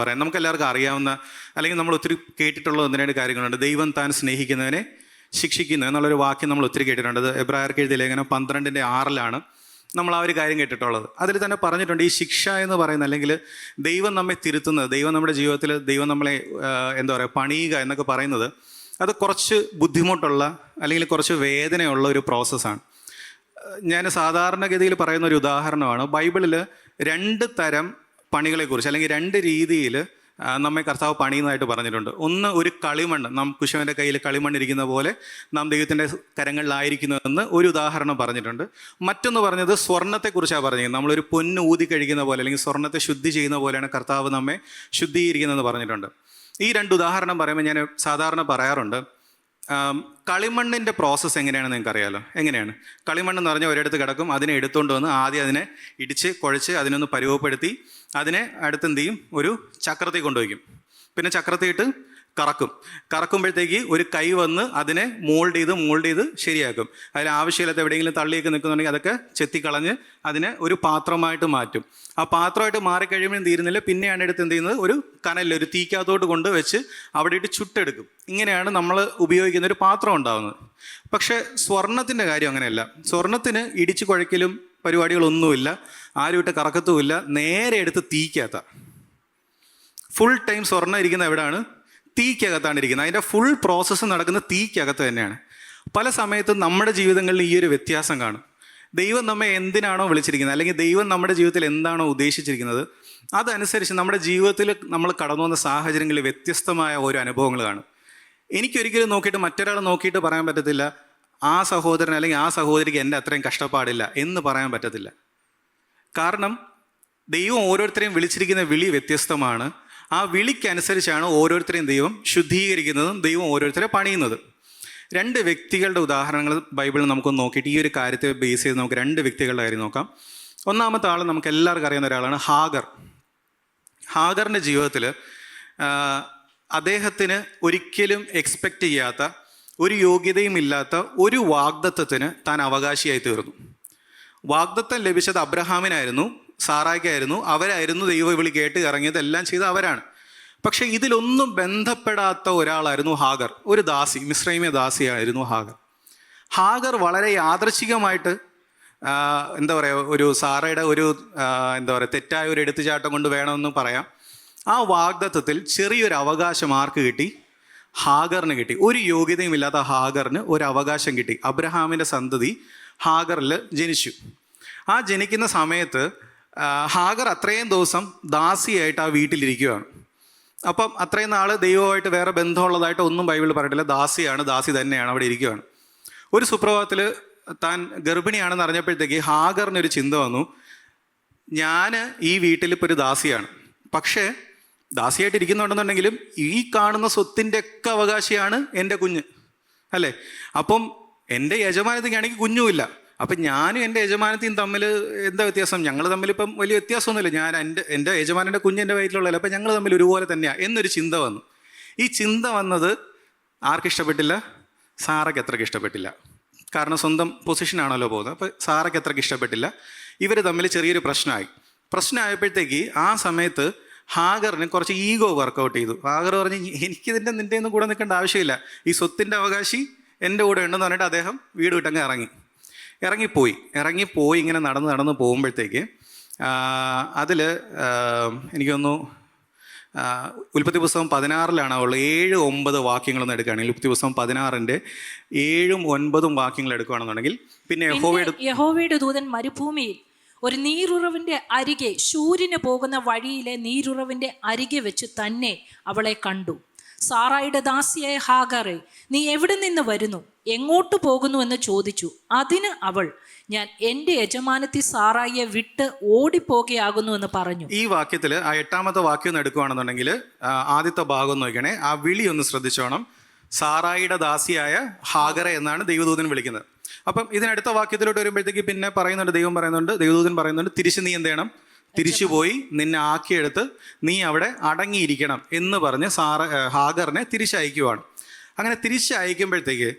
പറയാം. നമുക്ക് എല്ലാവർക്കും അറിയാവുന്ന അല്ലെങ്കിൽ നമ്മൾ ഒത്തിരി കേട്ടിട്ടുള്ള ഒന്ന് രണ്ട് കാര്യങ്ങളുണ്ട്. ദൈവം താൻ സ്നേഹിക്കുന്നവനെ ശിക്ഷിക്കുന്നു എന്നുള്ളൊരു വാക്യം നമ്മൾ ഒത്തിരി കേട്ടിട്ടുണ്ട്. അത് എബ്രായർക്ക് എഴുതിയ ലേഖനം 12:6 നമ്മൾ ആ ഒരു കാര്യം കേട്ടിട്ടുള്ളത്. അതിൽ തന്നെ പറഞ്ഞിട്ടുണ്ട്, ഈ ശിക്ഷ എന്ന് പറയുന്നത്, അല്ലെങ്കിൽ ദൈവം നമ്മെ തിരുത്തുന്നത്, ദൈവം നമ്മുടെ ജീവിതത്തിൽ ദൈവം നമ്മളെ പണിയുക എന്നൊക്കെ പറയുന്നത്, അത് കുറച്ച് ബുദ്ധിമുട്ടുള്ള അല്ലെങ്കിൽ കുറച്ച് വേദനയുള്ള ഒരു പ്രോസസ്സാണ്. ഞാൻ സാധാരണഗതിയിൽ പറയുന്ന ഒരു ഉദാഹരണമാണ്. ബൈബിളിൽ 2 തരം പണികളെക്കുറിച്ച്, അല്ലെങ്കിൽ 2 രീതിയിൽ നമ്മെ കർത്താവ് പണിയുന്നതായിട്ട് പറഞ്ഞിട്ടുണ്ട്. ഒന്ന്, ഒരു കളിമണ്ണ്, നാം കുശവൻ്റെ കയ്യിൽ കളിമണ്ണ് ഇരിക്കുന്ന പോലെ നാം ദൈവത്തിൻ്റെ കരങ്ങളിലായിരിക്കുന്നുവെന്ന് ഒരു ഉദാഹരണം പറഞ്ഞിട്ടുണ്ട്. മറ്റൊന്ന് പറഞ്ഞത് സ്വർണ്ണത്തെക്കുറിച്ചാണ് പറഞ്ഞത്. നമ്മളൊരു പൊന്ന് ഊതി കഴിക്കുന്ന പോലെ, അല്ലെങ്കിൽ സ്വർണ്ണത്തെ ശുദ്ധി ചെയ്യുന്ന പോലെയാണ് കർത്താവ് നമ്മെ ശുദ്ധീകരിക്കുന്നതെന്ന് പറഞ്ഞിട്ടുണ്ട്. ഈ 2 ഉദാഹരണം പറയുമ്പോൾ ഞാൻ സാധാരണ പറയാറുണ്ട്, കളിമണ്ണിൻ്റെ പ്രോസസ്സ് എങ്ങനെയാണെന്ന് നിങ്ങൾക്ക് അറിയാമല്ലോ. എങ്ങനെയാണ് കളിമണ്ണ് എന്ന് പറഞ്ഞാൽ ഒരിടത്ത് കിടക്കും, അതിനെ എടുത്തുകൊണ്ട് വന്ന് ആദ്യം അതിനെ ഇടിച്ച് കുഴച്ച് അതിനൊന്ന് പരുവപ്പെടുത്തി അതിനെ അടുത്തെന്ത് ചെയ്യും, ഒരു ചക്രത്തിൽ കൊണ്ടുവയ്ക്കും. പിന്നെ ചക്രത്തിയിട്ട് കറക്കുമ്പോഴത്തേക്ക് ഒരു കൈ വന്ന് അതിനെ മോൾഡ് ചെയ്ത് ശരിയാക്കും. അതിൽ ആവശ്യമില്ലാത്ത എവിടെയെങ്കിലും തള്ളിയൊക്കെ നിൽക്കുന്നുണ്ടെങ്കിൽ അതൊക്കെ ചെത്തിക്കളഞ്ഞ് അതിനെ ഒരു പാത്രമായിട്ട് മാറ്റും. ആ പാത്രമായിട്ട് മാറിക്കഴിയുമ്പോൾ തീരുന്നില്ല, പിന്നെയാണ് എടുത്ത് എന്ത് ചെയ്യുന്നത്, ഒരു കനലിൽ, ഒരു തീക്കകത്തോട്ട് കൊണ്ട് വെച്ച് അവിടെ ഇട്ട് ചുട്ടെടുക്കും. ഇങ്ങനെയാണ് നമ്മൾ ഉപയോഗിക്കുന്ന ഒരു പാത്രം ഉണ്ടാകുന്നത്. പക്ഷേ സ്വർണത്തിൻ്റെ കാര്യം അങ്ങനെയല്ല. സ്വർണത്തിന് ഇടിച്ച് കുഴക്കലും പരിപാടികളൊന്നുമില്ല, ആരും ഇട്ട് കറക്കത്തുമില്ല. നേരെ എടുത്ത് തീക്കകത്ത ഫുൾ ടൈം സ്വർണ്ണം ഇരിക്കുന്ന എവിടെയാണ്, തീക്കകത്താണ് ഇരിക്കുന്നത്. അതിൻ്റെ ഫുൾ പ്രോസസ്സ് നടക്കുന്ന തീക്കകത്ത് തന്നെയാണ്. പല സമയത്തും നമ്മുടെ ജീവിതങ്ങളിൽ ഈ ഒരു വ്യത്യാസം കാണും. ദൈവം നമ്മെ എന്തിനാണോ വിളിച്ചിരിക്കുന്നത്, അല്ലെങ്കിൽ ദൈവം നമ്മുടെ ജീവിതത്തിൽ എന്താണോ ഉദ്ദേശിച്ചിരിക്കുന്നത്, അതനുസരിച്ച് നമ്മുടെ ജീവിതത്തിൽ നമ്മൾ കടന്നു വന്ന സാഹചര്യങ്ങളിൽ വ്യത്യസ്തമായ ഓരോ അനുഭവങ്ങൾ കാണും. എനിക്കൊരിക്കലും നോക്കിയിട്ട് മറ്റൊരാൾ നോക്കിയിട്ട് പറയാൻ പറ്റത്തില്ല, ആ സഹോദരൻ അല്ലെങ്കിൽ ആ സഹോദരിക്ക് എൻ്റെ അത്രയും കഷ്ടപ്പാടില്ല എന്ന് പറയാൻ പറ്റത്തില്ല. കാരണം ദൈവം ഓരോരുത്തരെയും വിളിച്ചിരിക്കുന്ന വിളി വ്യത്യസ്തമാണ്. ആ വിളിക്കനുസരിച്ചാണ് ഓരോരുത്തരെയും ദൈവം ശുദ്ധീകരിക്കുന്നതും ദൈവം ഓരോരുത്തരെ പണിയുന്നത്. 2 വ്യക്തികളുടെ ഉദാഹരണങ്ങൾ ബൈബിളിൽ നമുക്കൊന്ന് നോക്കിയിട്ട് ഈ ഒരു കാര്യത്തെ ബേസ് ചെയ്ത് നമുക്ക് 2 വ്യക്തികളുടെ കാര്യം നോക്കാം. ഒന്നാമത്തെ ആൾ നമുക്ക് എല്ലാവർക്കും അറിയുന്ന ഒരാളാണ് ഹാഗർ. ഹാഗറിൻ്റെ ജീവിതത്തിൽ അദ്ദേഹത്തിന് ഒരിക്കലും എക്സ്പെക്റ്റ് ചെയ്യാത്ത, ഒരു യോഗ്യതയും ഇല്ലാത്ത ഒരു വാഗ്ദത്തത്തിന് താൻ അവകാശിയായി തീർന്നു. വാഗ്ദത്തം ലഭിച്ചത് അബ്രഹാമിനായിരുന്നു, സാറായ്ക്കായിരുന്നു. അവരായിരുന്നു ദൈവവിളി കേട്ട് ഇറങ്ങിയത്, എല്ലാം ചെയ്ത് അവരാണ്. പക്ഷേ ഇതിലൊന്നും ബന്ധപ്പെടാത്ത ഒരാളായിരുന്നു ഹാഗർ. ഒരു ദാസി, മിസ്രൈമ്യ ദാസിയായിരുന്നു ഹാഗർ. ഹാഗർ വളരെ യാദൃച്ഛികമായിട്ട് ഒരു സാറയുടെ ഒരു തെറ്റായ ഒരു എടുത്തുചാട്ടം കൊണ്ട് വേണമെന്ന് പറയാം, ആ വാഗ്ദത്തത്തിൽ ചെറിയൊരു അവകാശം ആർക്ക് കിട്ടി, ഹാഗറിന് കിട്ടി. ഒരു യോഗ്യതയും ഇല്ലാത്ത ഹാഗറിന് ഒരു അവകാശം കിട്ടി. അബ്രഹാമിൻ്റെ സന്തതി ഹാഗറിൽ ജനിച്ചു. ആ ജനിക്കുന്ന സമയത്ത് ഹാഗർ അത്രയും ദിവസം ദാസിയായിട്ട് ആ വീട്ടിലിരിക്കുകയാണ്. അപ്പം അത്രയും നാൾ ദൈവമായിട്ട് വേറെ ബന്ധമുള്ളതായിട്ട് ഒന്നും ബൈബിളിൽ പറഞ്ഞിട്ടില്ല. ദാസി തന്നെയാണ്, അവിടെ ഇരിക്കുകയാണ്. ഒരു സുപ്രഭാതത്തിൽ താൻ ഗർഭിണിയാണെന്ന് അറിഞ്ഞപ്പോഴത്തേക്ക് ഹാഗറിനൊരു ചിന്ത വന്നു, ഞാൻ ഈ വീട്ടിൽ ഇപ്പോൾ ഒരു ദാസിയാണ്, പക്ഷേ ദാസിയായിട്ട് ഇരിക്കുന്നുണ്ടെന്നുണ്ടെങ്കിലും ഈ കാണുന്ന സ്വത്തിൻ്റെ ഒക്കെ അവകാശിയാണ് എൻ്റെ കുഞ്ഞ്, അല്ലേ? അപ്പം എൻ്റെ യജമാനത്തിക്കാണെങ്കിൽ കുഞ്ഞുമില്ല. അപ്പം ഞാനും എൻ്റെ യജമാനത്തെയും തമ്മിൽ എന്താ വ്യത്യാസം? ഞങ്ങൾ തമ്മിലിപ്പം വലിയ വ്യത്യാസമൊന്നുമില്ല. എൻ്റെ യജമാനൻ്റെ കുഞ്ഞ് എൻ്റെ വയറ്റിലുള്ളതല്ല, അപ്പം ഞങ്ങൾ തമ്മിൽ ഒരുപോലെ തന്നെയാണ് എന്നൊരു ചിന്ത വന്നു. ഈ ചിന്ത വന്നത് ആർക്കിഷ്ടപ്പെട്ടില്ല? സാറയ്ക്ക് അത്രയ്ക്ക് ഇഷ്ടപ്പെട്ടില്ല. കാരണം സ്വന്തം പൊസിഷനാണല്ലോ പോകുന്നത്. അപ്പോൾ സാറയ്ക്ക് അത്രയ്ക്ക് ഇഷ്ടപ്പെട്ടില്ല. ഇവർ തമ്മിൽ ചെറിയൊരു പ്രശ്നമായപ്പോഴത്തേക്ക് ആ സമയത്ത് ഹാഗറിന് കുറച്ച് ഈഗോ വർക്കൗട്ട് ചെയ്തു. ഹാഗർ പറഞ്ഞ്, നിൻ്റെ ഒന്നും കൂടെ നിൽക്കേണ്ട ആവശ്യമില്ല, ഈ സ്വത്തിൻ്റെ അവകാശി എൻ്റെ കൂടെ ഉണ്ടെന്ന് പറഞ്ഞിട്ട് അദ്ദേഹം വീട് വിട്ടങ്ങ് ഇറങ്ങിപ്പോയി ഇങ്ങനെ നടന്ന് പോകുമ്പോഴത്തേക്ക് അതിൽ എനിക്ക് തോന്നുന്നു ഉൽപ്പത്തി പുസ്തകം 16 ഉള്ളത് 7-9 വാക്യങ്ങളൊന്നും എടുക്കുകയാണെങ്കിൽ, ഉൽപ്പത്തി പുസ്തകം 16 7-9 വാക്യങ്ങൾ എടുക്കുകയാണെന്നുണ്ടെങ്കിൽ, പിന്നെ യഹോവയുടെ ദൂതൻ മരുഭൂമിയിൽ ഒരു നീരുറവിൻ്റെ അരികെ, ശൂര്യന് പോകുന്ന വഴിയിലെ നീരുറവിൻ്റെ അരികെ വെച്ച് തന്നെ അവളെ കണ്ടു. സാറായുടെ ദാസിയായ ഹാഗറേ, നീ എവിടെ നിന്ന് വരുന്നു, എങ്ങോട്ട് പോകുന്നു എന്ന് ചോദിച്ചു. അതിന് അവൾ, ഞാൻ എൻ്റെ യജമാനത്തി സാറായിയെ വിട്ട് ഓടിപ്പോകുകയാകുന്നു എന്ന് പറഞ്ഞു. ഈ വാക്യത്തിൽ ആ 8ാമത്തെ വാക്യം ഒന്ന് എടുക്കുകയാണെന്നുണ്ടെങ്കിൽ ആദ്യത്തെ ഭാഗം നോക്കണേ, ആ വിളി ഒന്ന് ശ്രദ്ധിച്ചോണം. സാറായിയുടെ ദാസിയായ ഹാഗറ എന്നാണ് ദൈവദൂതൻ വിളിക്കുന്നത്. അപ്പം ഇതിനടുത്ത വാക്യത്തിലോട്ട് വരുമ്പോഴത്തേക്ക് പിന്നെ ദൈവദൂതൻ പറയുന്നുണ്ട്, തിരിച്ച് നീ എന്ത് ചെയ്യണം, തിരിച്ചുപോയി നിന്നെ ആക്കിയെടുത്ത് നീ അവിടെ അടങ്ങിയിരിക്കണം എന്ന് പറഞ്ഞ് ഹാഗറിനെ തിരിച്ചയക്കുവാണ്. അങ്ങനെ തിരിച്ചയക്കുമ്പോഴത്തേക്ക്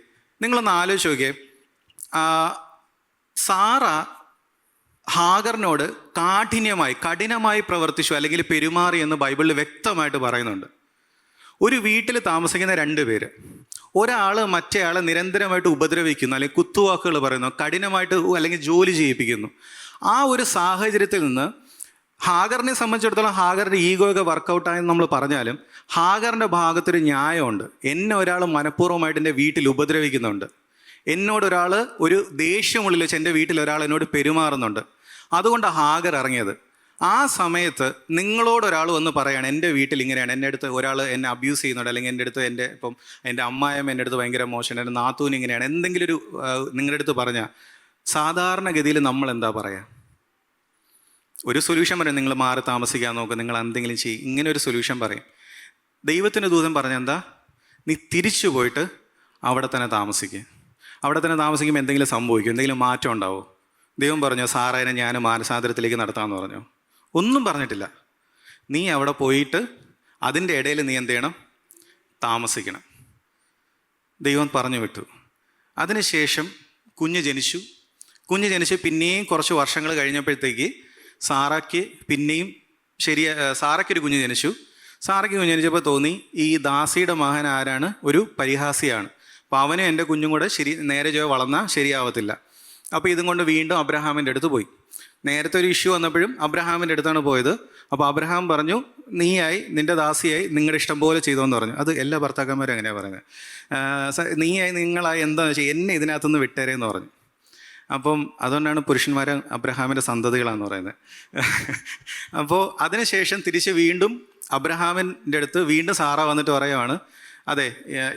നിങ്ങളൊന്ന് ആലോചിച്ച് നോക്കിയേ, സാറ ഹാഗറിനോട് കഠിനമായി പ്രവർത്തിച്ചു അല്ലെങ്കിൽ പെരുമാറി എന്ന് ബൈബിളിൽ വ്യക്തമായിട്ട് പറയുന്നുണ്ട്. ഒരു വീട്ടിൽ താമസിക്കുന്ന 2 പേര്, ഒരാൾ മറ്റേ ആളെ നിരന്തരമായിട്ട് ഉപദ്രവിക്കുന്നു, അല്ലെങ്കിൽ കുത്തുവാക്കുകൾ പറയുന്നു, കഠിനമായിട്ട് അല്ലെങ്കിൽ ജോലി ചെയ്യിപ്പിക്കുന്നു. ആ ഒരു സാഹചര്യത്തിൽ നിന്ന് ഹാഗറിനെ സംബന്ധിച്ചിടത്തോളം ഹാഗറിൻ്റെ ഈഗോ ഒക്കെ വർക്കൗട്ടായെന്ന് നമ്മൾ പറഞ്ഞാലും ഹാഗറിൻ്റെ ഭാഗത്തൊരു ന്യായമുണ്ട്. എന്നെ ഒരാൾ മനഃപൂർവ്വമായിട്ട് എൻ്റെ വീട്ടിൽ ഉപദ്രവിക്കുന്നുണ്ട്, എന്നോടൊരാൾ ഒരു ദേഷ്യമുള്ളിൽ വെച്ച് എൻ്റെ വീട്ടിൽ ഒരാൾ എന്നോട് പെരുമാറുന്നുണ്ട്. അതുകൊണ്ട് ഹാഗർ ഇറങ്ങിയത്. ആ സമയത്ത് നിങ്ങളോടൊരാൾ വന്ന് പറയുകയാണ് എൻ്റെ വീട്ടിൽ ഇങ്ങനെയാണ്, എൻ്റെ അടുത്ത് ഒരാൾ എന്നെ അബ്യൂസ് ചെയ്യുന്നുണ്ട്, അല്ലെങ്കിൽ എൻ്റെ അടുത്ത് എൻ്റെ അമ്മായിയമ്മ എൻ്റെ അടുത്ത് ഭയങ്കര മോശം, എൻ്റെ നാത്തൂൻ ഇങ്ങനെയാണ്, എന്തെങ്കിലും ഒരു നിങ്ങളുടെ അടുത്ത് പറഞ്ഞാൽ സാധാരണഗതിയിൽ നമ്മൾ എന്താ പറയുക? ഒരു സൊല്യൂഷൻ പറയും, നിങ്ങൾ മാറി താമസിക്കാൻ നോക്കുക, നിങ്ങൾ എന്തെങ്കിലും ചെയ്യും, ഇങ്ങനെ ഒരു സൊല്യൂഷൻ പറയും. ദൈവത്തിൻ്റെ ദൂതൻ പറഞ്ഞ എന്താ? നീ തിരിച്ചു പോയിട്ട് അവിടെ തന്നെ താമസിക്കുക. അവിടെ തന്നെ താമസിക്കുമ്പോൾ എന്തെങ്കിലും സംഭവിക്കും, എന്തെങ്കിലും മാറ്റം ഉണ്ടാവോ? ദൈവം പറഞ്ഞോ സാറായിനെ ഞാൻ മാനസാന്തരത്തിലേക്ക് നടത്താമെന്ന് പറഞ്ഞോ? ഒന്നും പറഞ്ഞിട്ടില്ല. നീ അവിടെ പോയിട്ട് അതിൻ്റെ ഇടയിൽ നീ എന്ത് ചെയ്യണം? താമസിക്കണം. ദൈവം പറഞ്ഞു വിട്ടു. അതിനുശേഷം കുഞ്ഞ് ജനിച്ചു. പിന്നെയും കുറച്ച് വർഷങ്ങൾ കഴിഞ്ഞപ്പോഴത്തേക്ക് സാറയ്ക്ക് പിന്നെയും സാറയ്ക്കൊരു കുഞ്ഞ് ജനിച്ചു. സാറയ്ക്ക് കുഞ്ഞ് ജനിച്ചപ്പോൾ തോന്നി ഈ ദാസിയുടെ മകൻ ആരാണ്? ഒരു പരിഹാസിയാണ്. അപ്പോൾ അവനും എൻ്റെ കുഞ്ഞും കൂടെ നേരെ വളർന്നാൽ ശരിയാവത്തില്ല. അപ്പോൾ ഇതും കൊണ്ട് വീണ്ടും അബ്രഹാമിൻ്റെ അടുത്ത് പോയി. നേരത്തെ ഒരു ഇഷ്യൂ വന്നപ്പോഴും അബ്രഹാമിൻ്റെ അടുത്താണ് പോയത്. അപ്പോൾ അബ്രഹാം പറഞ്ഞു, നീയായി നിൻ്റെ ദാസിയായി നിങ്ങളുടെ ഇഷ്ടം പോലെ ചെയ്തോന്ന് പറഞ്ഞു. അത് എല്ലാ ഭർത്താക്കന്മാരും അങ്ങനെയാണ് പറയുന്നത്. നീയായി നിങ്ങളായി എന്താണെന്ന് വെച്ചാൽ എന്നെ ഇതിനകത്തുനിന്ന് വിട്ടേരെന്ന് പറഞ്ഞു. അപ്പം അതുകൊണ്ടാണ് പുരുഷന്മാർ അബ്രഹാമിൻ്റെ സന്തതികളാണെന്ന് പറയുന്നത്. അപ്പോൾ അതിനുശേഷം തിരിച്ച് വീണ്ടും അബ്രഹാമിൻ്റെ അടുത്ത് വീണ്ടും സാറ വന്നിട്ട് പറയുവാണ്, അതെ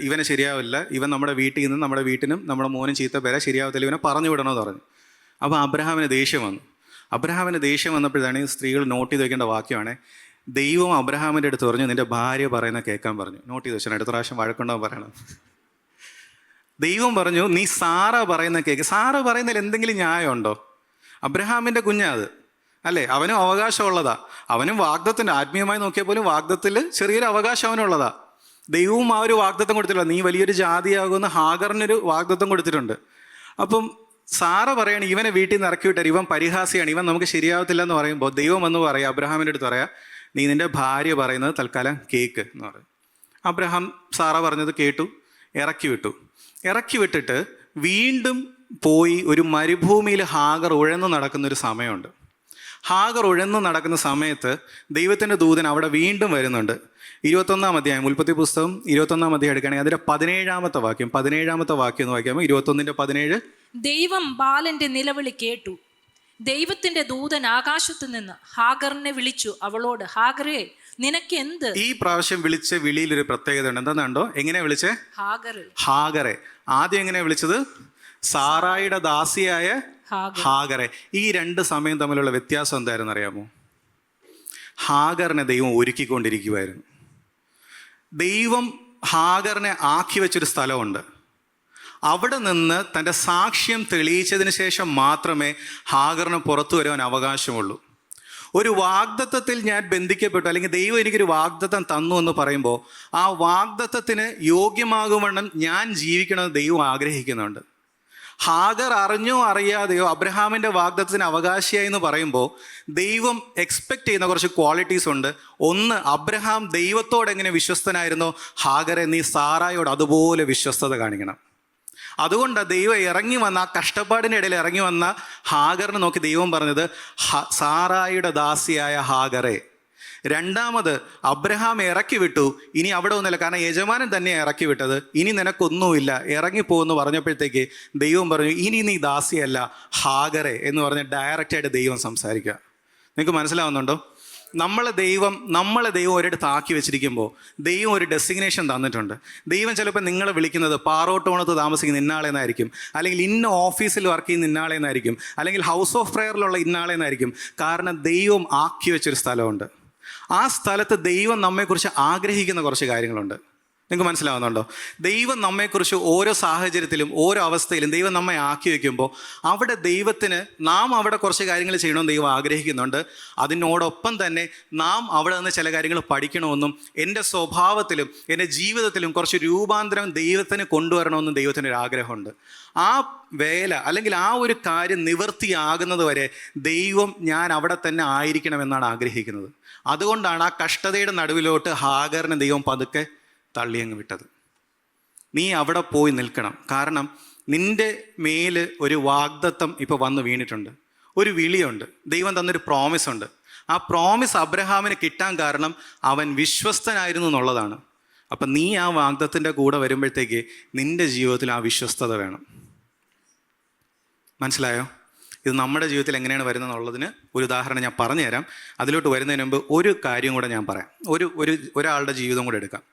ഇവനെ ശരിയാവില്ല, ഇവൻ നമ്മുടെ വീട്ടിൽ നിന്ന് നമ്മുടെ വീട്ടിനും നമ്മുടെ മോനും ചീത്ത പേരെ ശരിയാവത്തില്ല, ഇവനെ പറഞ്ഞു വിടണമെന്ന് പറഞ്ഞു. അപ്പോൾ അബ്രഹാമിന് ദേഷ്യം വന്നപ്പോഴാണ് സ്ത്രീകൾ നോട്ട് ചെയ്ത് വയ്ക്കേണ്ട വാക്യമാണ്, ദൈവം അബ്രഹാമിൻ്റെ അടുത്ത് പറഞ്ഞു നിൻ്റെ ഭാര്യ പറയുന്ന കേൾക്കാൻ പറഞ്ഞു. നോട്ട് ചെയ്ത് വെച്ചാൽ അടുത്ത പ്രാവശ്യം വഴക്കുണ്ടാവും പറയണം. ദൈവം പറഞ്ഞു നീ സാറ പറയുന്ന കേൾക്ക്. സാറ പറയുന്നതിൽ എന്തെങ്കിലും ന്യായമുണ്ടോ? അബ്രഹാമിൻ്റെ കുഞ്ഞാ അത് അല്ലേ? അവനും അവകാശമുള്ളതാ. അവനും വാഗ്ദത്തത്തിൻ്റെ ആത്മീയമായി നോക്കിയാൽ പോലും വാഗ്ദത്തിൽ ചെറിയൊരു അവകാശം അവനുള്ളതാ. ദൈവവും ആ ഒരു വാഗ്ദത്തം കൊടുത്തിട്ടില്ല, നീ വലിയൊരു ജാതിയാകുമെന്ന് ഹാഗറിനൊരു വാഗ്ദത്തം കൊടുത്തിട്ടുണ്ട്. അപ്പം സാറ പറയാണ് ഇവനെ വീട്ടിൽ നിന്ന് ഇറക്കി വിട്ടാൽ ഇവൻ പരിഹാസിയാണ്, ഇവൻ നമുക്ക് ശരിയാവത്തില്ല എന്ന് പറയുമ്പോൾ ദൈവം എന്ന് പറയാം, അബ്രഹാമിൻ്റെ അടുത്ത് പറയാം, നീ നിൻ്റെ ഭാര്യ പറയുന്നത് തൽക്കാലം കേക്ക് എന്ന് പറയും. അബ്രഹാം സാറ പറഞ്ഞത് കേട്ടു, ഇറക്കി വിട്ടിട്ട് വീണ്ടും പോയി ഒരു മരുഭൂമിയിൽ ഹാഗർ ഉഴന്നു നടക്കുന്നൊരു സമയമുണ്ട്. ഹാഗർ ഉഴന്നു നടക്കുന്ന സമയത്ത് ദൈവത്തിൻ്റെ ദൂതൻ അവിടെ വീണ്ടും വരുന്നുണ്ട്. 21-ാം അധ്യായം, ഉൽപ്പത്തി പുസ്തകം 21-ാം അധ്യായം എടുക്കുകയാണെങ്കിൽ അതിൻ്റെ 17-ാമത്തെ വാക്യം എന്ന് വായിക്കാമോ? 21-17. ദൈവം ബാലന്റെ നിലവിളി കേട്ടു. ദൈവത്തിന്റെ ദൂതൻ ആകാശത്ത് നിന്ന് ഹാഗറിനെ വിളിച്ചു, അവളോട്, ഹാഗറേ നിനക്ക് എന്ത്? ഈ പ്രാവശ്യം വിളിച്ച വിളിയിലൊരു പ്രത്യേകത ഉണ്ട്. എന്താണെന്നുണ്ടോ? എങ്ങനെ വിളിച്ചേ? ഹാഗറെ. ആദ്യം എങ്ങനെ വിളിച്ചത്? സാറായിയുടെ ദാസിയായ ഹാഗറെ. ഈ 2 സമയം തമ്മിലുള്ള വ്യത്യാസം എന്തായിരുന്നു അറിയാമോ? ഹാഗറിനെ ദൈവം ഒരുക്കിക്കൊണ്ടിരിക്കുമായിരുന്നു. ദൈവം ഹാഗറിനെ ആക്കി വെച്ചൊരു സ്ഥലമുണ്ട്. അവിടെ നിന്ന് തൻ്റെ സാക്ഷ്യം തെളിയിച്ചതിന് ശേഷം മാത്രമേ ഹാഗറിന് പുറത്തു വരുവാൻ അവകാശമുള്ളൂ. ഒരു വാഗ്ദത്തത്തിൽ ഞാൻ ബന്ധിക്കപ്പെട്ടു, അല്ലെങ്കിൽ ദൈവം എനിക്കൊരു വാഗ്ദത്തം തന്നു എന്ന് പറയുമ്പോൾ ആ വാഗ്ദത്തത്തിന് യോഗ്യമാകുവണ്ണം ഞാൻ ജീവിക്കണമെന്ന് ദൈവം ആഗ്രഹിക്കുന്നുണ്ട്. ഹാഗർ അറിഞ്ഞോ അറിയാതെയോ അബ്രഹാമിൻ്റെ വാഗ്ദത്തത്തിന് അവകാശിയായി എന്ന് പറയുമ്പോൾ ദൈവം എക്സ്പെക്റ്റ് ചെയ്യുന്ന കുറച്ച് ക്വാളിറ്റീസ് ഉണ്ട്. ഒന്ന്, അബ്രഹാം ദൈവത്തോട് എങ്ങനെ വിശ്വസ്തനായിരുന്നോ ഹാഗറെ നീ സാറായോട് അതുപോലെ വിശ്വസ്തത കാണിക്കണം. അതുകൊണ്ട് ദൈവം ഇറങ്ങി വന്ന ആ കഷ്ടപ്പാടിൻ്റെ ഇടയിൽ ഇറങ്ങി വന്ന ഹാഗറിനെ നോക്കി ദൈവം പറഞ്ഞത് സാറായിയുടെ ദാസിയായ ഹാഗറെ. രണ്ടാമത്, അബ്രഹാം ഇറക്കി വിട്ടു, ഇനി അവിടെ ഒന്നുമില്ല, കാരണം യജമാനൻ തന്നെയാണ് ഇറക്കി വിട്ടത്, ഇനി നിനക്കൊന്നുമില്ല, ഇറങ്ങിപ്പോകുമെന്ന് പറഞ്ഞപ്പോഴത്തേക്ക് ദൈവം പറഞ്ഞു ഇനി നീ ദാസിയല്ല ഹാഗറെ എന്ന് പറഞ്ഞ് ഡയറക്റ്റായിട്ട് ദൈവം സംസാരിക്കുക. നിങ്ങൾക്ക് മനസ്സിലാവുന്നുണ്ടോ? നമ്മളെ ദൈവം ഒരിടത്ത് ആക്കി വെച്ചിരിക്കുമ്പോൾ ദൈവം ഒരു ഡെസിഗ്നേഷൻ തന്നിട്ടുണ്ട്. ദൈവം ചിലപ്പോൾ നിങ്ങളെ വിളിക്കുന്നത് പാറോട്ടോണത്ത് താമസിക്കുന്ന ഇന്നാളെന്നായിരിക്കും, അല്ലെങ്കിൽ ഇന്ന ഓഫീസിൽ വർക്ക് ചെയ്യുന്ന ഇന്നാളെന്നായിരിക്കും, അല്ലെങ്കിൽ ഹൗസ് ഓഫ് പ്രയറിലുള്ള ഇന്നാളെന്നായിരിക്കും. കാരണം ദൈവം ആക്കി വെച്ചൊരു സ്ഥലമുണ്ട്. ആ സ്ഥലത്ത് ദൈവം നമ്മെക്കുറിച്ച് ആഗ്രഹിക്കുന്ന കുറച്ച് കാര്യങ്ങളുണ്ട്. നിങ്ങൾക്ക് മനസ്സിലാവുന്നുണ്ടോ? ദൈവം നമ്മെക്കുറിച്ച് ഓരോ സാഹചര്യത്തിലും ഓരോ അവസ്ഥയിലും ദൈവം നമ്മെ ആക്കി വയ്ക്കുമ്പോൾ അവിടെ ദൈവത്തിന് നാം അവിടെ കുറച്ച് കാര്യങ്ങൾ ചെയ്യണമെന്ന് ദൈവം ആഗ്രഹിക്കുന്നുണ്ട്. അതിനോടൊപ്പം തന്നെ നാം അവിടെ നിന്ന് ചില കാര്യങ്ങൾ പഠിക്കണമെന്നും എൻ്റെ സ്വഭാവത്തിലും എൻ്റെ ജീവിതത്തിലും കുറച്ച് രൂപാന്തരം ദൈവത്തിന് കൊണ്ടുവരണമെന്നും ദൈവത്തിനൊരു ആഗ്രഹമുണ്ട്. ആ വേല അല്ലെങ്കിൽ ആ ഒരു കാര്യം നിവൃത്തിയാകുന്നത് വരെ ദൈവം ഞാൻ അവിടെ തന്നെ ആയിരിക്കണമെന്നാണ് ആഗ്രഹിക്കുന്നത്. അതുകൊണ്ടാണ് ആ കഷ്ടതയുടെ നടുവിലോട്ട് ഹാഗറിനെ ദൈവം പതുക്കെ തള്ളിയങ്ങ് വിട്ടത്. നീ അവിടെ പോയി നിൽക്കണം. കാരണം നിൻ്റെ മേല് ഒരു വാഗ്ദത്തം ഇപ്പോൾ വന്ന് വീണിട്ടുണ്ട്, ഒരു വിളിയുണ്ട്, ദൈവം തന്നൊരു പ്രോമിസ് ഉണ്ട്. ആ പ്രോമിസ് അബ്രഹാമിന് കിട്ടാൻ കാരണം അവൻ വിശ്വസ്തനായിരുന്നു എന്നുള്ളതാണ്. അപ്പം നീ ആ വാഗ്ദത്തിൻ്റെ കൂടെ വരുമ്പോഴത്തേക്ക് നിൻ്റെ ജീവിതത്തിൽ ആ വിശ്വസ്തത വേണം. മനസ്സിലായോ? ഇത് നമ്മുടെ ജീവിതത്തിൽ എങ്ങനെയാണ് വരുന്നത് എന്നുള്ളതിന് ഒരു ഉദാഹരണം ഞാൻ പറഞ്ഞുതരാം. അതിലോട്ട് വരുന്നതിന് മുമ്പ് ഒരു കാര്യം കൂടെ ഞാൻ പറയാം. ഒരാളുടെ ജീവിതം കൂടെ എടുക്കാം.